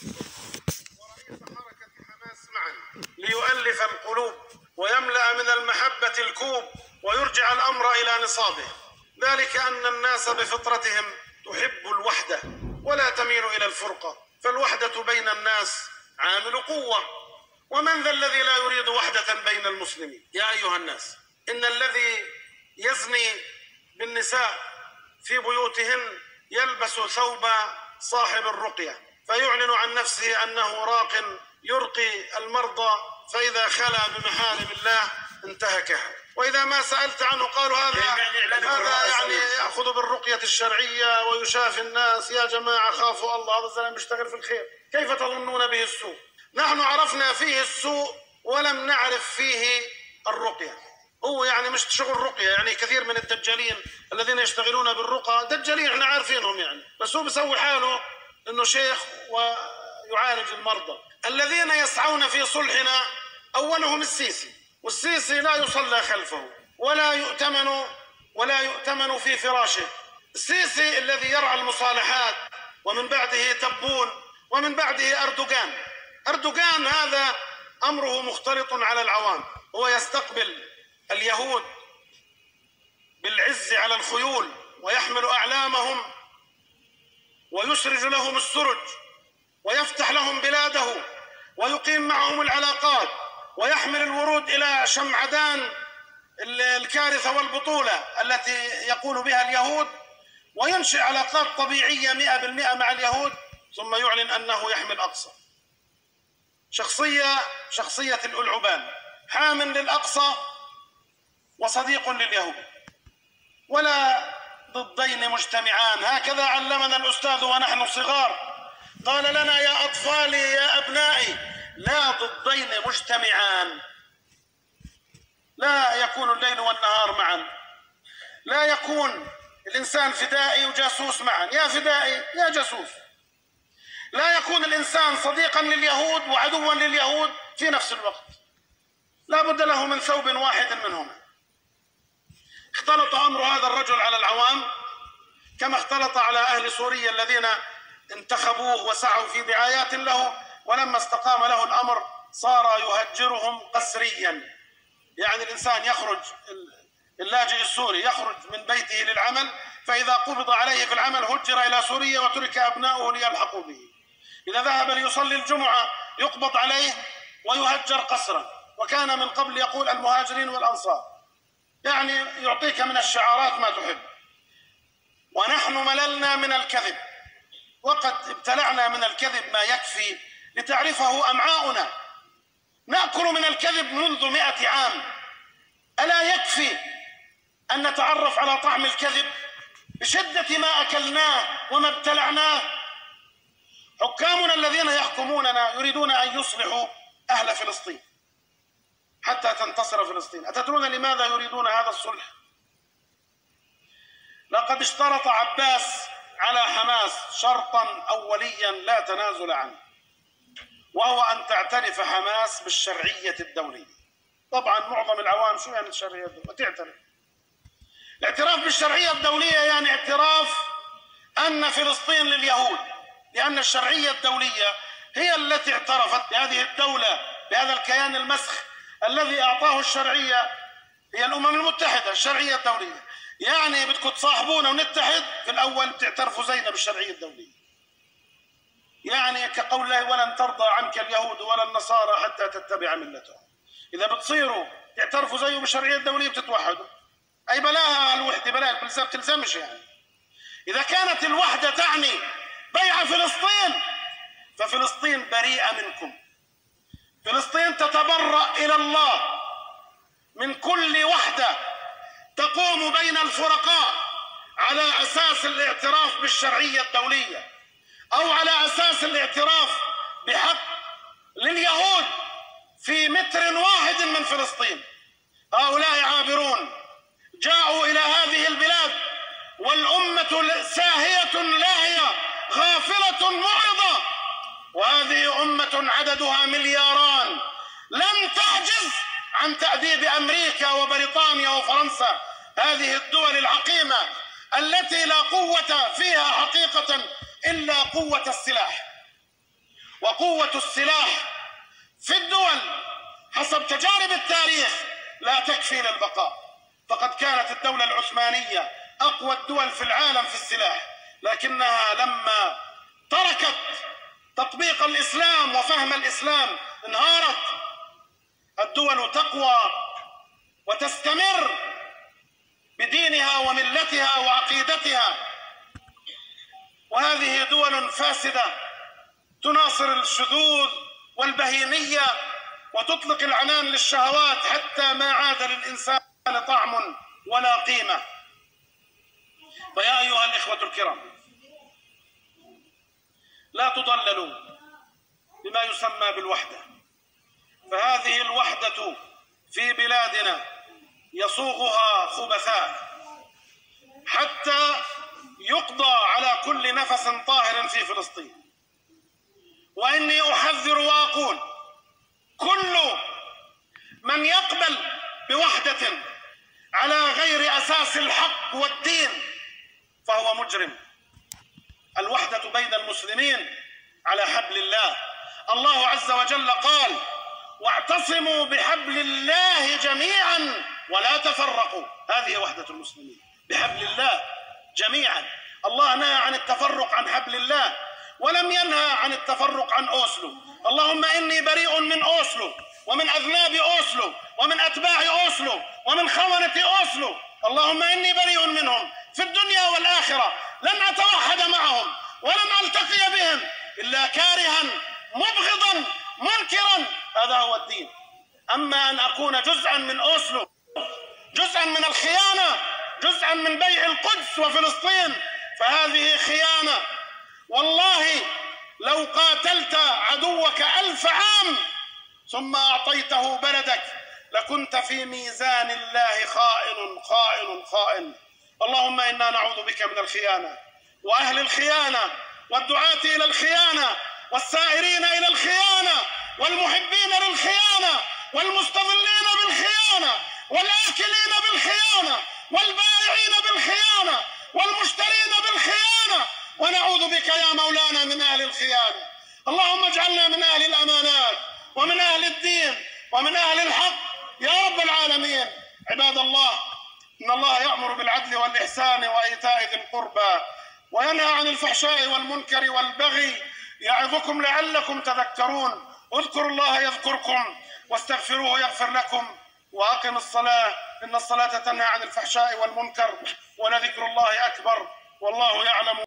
ورئيس حركة حماس معا ليؤلف القلوب ويملأ من المحبة الكوب ويرجع الأمر إلى نصابه، ذلك أن الناس بفطرتهم تحب الوحدة ولا تميل إلى الفرقة، فالوحدة بين الناس عامل قوة، ومن ذا الذي لا يريد وحدة بين المسلمين؟ يا أيها الناس، إن الذي يزني بالنساء في بيوتهن يلبس ثوب صاحب الرقية فيعلن عن نفسه أنه راق يرقي المرضى، فإذا خلا بمحارم الله انتهكها، وإذا ما سألت عنه قالوا هذا يعني يأخذ بالرقية الشرعية ويشافي الناس. يا جماعة خافوا الله، هذا الزلمة بيشتغل في الخير، كيف تظنون به السوء؟ نحن عرفنا فيه السوء ولم نعرف فيه الرقية. هو يعني مش شغل رقية، يعني كثير من الدجالين الذين يشتغلون بالرقى دجالين احنا عارفينهم يعني، بس هو بيسوي حاله انه شيخ ويعالج المرضى. الذين يسعون في صلحنا اولهم السيسي، والسيسي لا يصلى خلفه ولا يؤتمن في فراشه. السيسي الذي يرعى المصالحات، ومن بعده تبون، ومن بعده أردوغان هذا أمره مختلط على العوام، هو يستقبل اليهود بالعز على الخيول ويحمل أعلامهم ويسرج لهم السرج ويفتح لهم بلاده ويقيم معهم العلاقات ويحمل الورود إلى شمعدان الكارثة والبطولة التي يقول بها اليهود، وينشئ علاقات طبيعية 100% مع اليهود، ثم يعلن أنه يحمي الأقصى. شخصية الألعبان، حام للأقصى وصديق لليهود، ولا ضدين مجتمعان، هكذا علمنا الأستاذ ونحن صغار، قال لنا يا أطفالي يا أبنائي لا ضدين مجتمعان، لا يكون الليل والنهار معا، لا يكون الإنسان فدائي وجاسوس معا، يا فدائي يا جاسوس، لا يكون الإنسان صديقا لليهود وعدوا لليهود في نفس الوقت، لا بد له من ثوب واحد منهما. اختلط أمر هذا الرجل على العوام كما اختلط على أهل سوريا الذين انتخبوه وسعوا في دعايات له، ولما استقام له الأمر صار يهجرهم قسريا. يعني الإنسان يخرج، اللاجئ السوري يخرج من بيته للعمل، فإذا قبض عليه في العمل هجر إلى سوريا وترك أبناؤه ليلحقوا به. إذا ذهب ليصلي الجمعة يقبض عليه ويهجر قسرا. وكان من قبل يقول المهاجرين والأنصار، يعني يعطيك من الشعارات ما تحب. ونحن مللنا من الكذب، وقد ابتلعنا من الكذب ما يكفي لتعرفه أمعاؤنا. نأكل من الكذب منذ 100 عام، ألا يكفي أن نتعرف على طعم الكذب بشدة ما أكلناه وما ابتلعناه؟ حكامنا الذين يحكموننا يريدون أن يصلحوا أهل فلسطين حتى تنتصر فلسطين. أتدرون لماذا يريدون هذا الصلح؟ لقد اشترط عباس على حماس شرطا أوليا لا تنازل عنه، وهو أن تعترف حماس بالشرعية الدولية. طبعا معظم العوام شو يعني الشرعية الدولية؟ تعترف. الاعتراف بالشرعية الدولية يعني اعتراف أن فلسطين لليهود، لأن الشرعية الدولية هي التي اعترفت بهذه الدولة، بهذا الكيان المسخ الذي أعطاه الشرعية، هي الأمم المتحدة. الشرعية الدولية يعني بدكم تصاحبونا ونتحد، في الأول بتعترفوا زينا بالشرعية الدولية، يعني كقول الله ولن ترضى عنك اليهود ولا النصارى حتى تتبع ملتهم. إذا بتصيروا تعترفوا زيه بالشرعية الدولية بتتوحدوا. أي بلاها الوحدة، بلاها بتلزمش يعني. إذا كانت الوحدة تعني بيع فلسطين، ففلسطين بريئة منكم. فلسطين تتبرأ إلى الله من كل وحدة تقوم بين الفرقاء على أساس الاعتراف بالشرعية الدولية، أو على أساس الاعتراف بحق لليهود في متر واحد من فلسطين. هؤلاء عابرون جاءوا إلى هذه البلاد والأمة ساهية لاهية غافلة معرضة، وهذه أمة عددها ملياران لن تعجز عن تأديب أمريكا وبريطانيا وفرنسا، هذه الدول العقيمة التي لا قوة فيها حقيقة إلا قوة السلاح. وقوة السلاح في الدول حسب تجارب التاريخ لا تكفي للبقاء. فقد كانت الدولة العثمانية أقوى الدول في العالم في السلاح، لكنها لما تركت تطبيق الإسلام وفهم الإسلام انهارت. الدول تقوى وتستمر بدينها وملتها وعقيدتها، وهذه دول فاسدة تناصر الشذوذ والبهيمية وتطلق العنان للشهوات حتى ما عاد للإنسان طعم ولا قيمة. فيا أيها الإخوة الكرام، لا تضللوا بما يسمى بالوحدة، فهذه الوحدة في بلادنا يصوغها خبثاء حتى يقضى على كل نفس طاهر في فلسطين. وإني أحذر وأقول: كل من يقبل بوحدة على غير أساس الحق والدين فهو مجرم. الوحدة بين المسلمين على حبل الله. الله عز وجل قال: واعتصموا بحبل الله جميعا ولا تفرقوا. هذه وحدة المسلمين بحبل الله جميعا. الله نهى عن التفرق عن حبل الله، ولم ينهى عن التفرق عن أوسلو. اللهم إني بريء من أوسلو ومن أذناب أوسلو ومن أتباع أوسلو ومن خونة أوسلو. اللهم إني بريء منهم في الدنيا والآخرة. لن أتوحد معهم ولن ألتقي بهم إلا كارها مبغضا منكرا. هذا هو الدين. أما أن أكون جزءا من أوسلو، جزءا من الخيانة، جزءا من بيع القدس وفلسطين، فهذه خيانة. والله لو قاتلت عدوك 1000 عام ثم أعطيته بلدك لكنت في ميزان الله خائن خائن خائن. اللهم إنا نعوذ بك من الخيانة وأهل الخيانة والدعاة إلى الخيانة والسائرين إلى الخيانة والمحبين للخيانة والمستظلين بالخيانة والآكلين بالخيانة والبائعين بالخيانة والمشترين بالخيانة. ونعوذ بك يا مولانا من أهل الخيانة. اللهم اجعلنا من أهل الأمانات ومن أهل الدين ومن أهل الحق يا رب العالمين. عباد الله، إن الله يأمر بالعدل والإحسان وإيتاء ذي القربى وينهى عن الفحشاء والمنكر والبغي يعظكم لعلكم تذكرون. اذكروا الله يذكركم واستغفروه يغفر لكم وأقم الصلاة إن الصلاة تنهى عن الفحشاء والمنكر ولذكر الله أكبر والله يعلم